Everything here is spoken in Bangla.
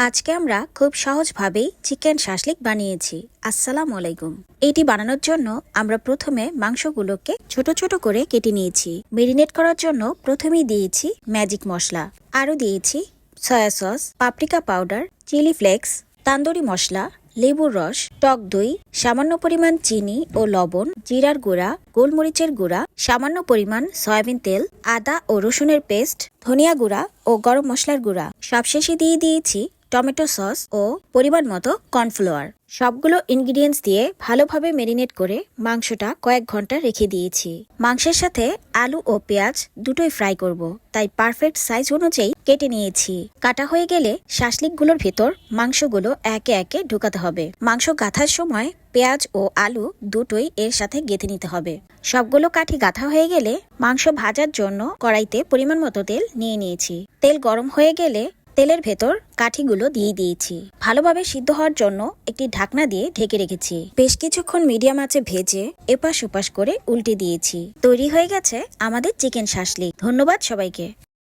আজকে আমরা খুব সহজভাবেই চিকেন শাসলিক বানিয়েছি। আসসালামু আলাইকুম। এটি বানানোর জন্য আমরা প্রথমে মাংসগুলোকে ছোট ছোট করে কেটে নিয়েছি। মেরিনেট করার জন্য প্রথমেই দিয়েছি ম্যাজিক মশলা, আরও দিয়েছি soya sauce, paprika powder, chilli flakes, tandoori মশলা, লেবুর রস, টক দই, সামান্য পরিমাণ চিনি ও লবণ, জিরার গুঁড়া, গোলমরিচের গুঁড়া, সামান্য পরিমাণ সয়াবিন তেল, আদা ও রসুনের পেস্ট, ধনিয়া গুঁড়া ও গরম মশলার গুঁড়া। সবশেষে দিয়ে দিয়েছি টমেটো সস ও পরিমাণ মতো কর্নফ্লাওয়ার। সবগুলো ইনগ্রিডিয়েন্টস দিয়ে ভালোভাবে মেরিনেট করে মাংসটা কয়েক ঘন্টা রেখে দিয়েছি। মাংসের সাথে আলু ও পেঁয়াজ দুটোই ফ্রাই করব, তাই পারফেক্ট সাইজ অনুযায়ী কেটে নিয়েছি। কাটা হয়ে গেলে শাসলিকগুলোর ভেতর মাংসগুলো একে একে ঢুকাতে হবে। মাংস গাঁথার সময় পেঁয়াজ ও আলু দুটোই এর সাথে গেঁথে নিতে হবে। সবগুলো কাঠি গাঁথা হয়ে গেলে মাংস ভাজার জন্য কড়াইতে পরিমাণ মতো তেল নিয়ে নিয়েছি। তেল গরম হয়ে গেলে তেলের ভেতর কাঠিগুলো দিয়ে দিয়েছি। ভালোভাবে সিদ্ধ হওয়ার জন্য একটি ঢাকনা দিয়ে ঢেকে রেখেছি। বেশ কিছুক্ষণ মিডিয়াম আঁচে ভেজে এপাশ ওপাশ করে উল্টে দিয়েছি। তৈরি হয়ে গেছে আমাদের চিকেন শাসলিক। ধন্যবাদ সবাইকে।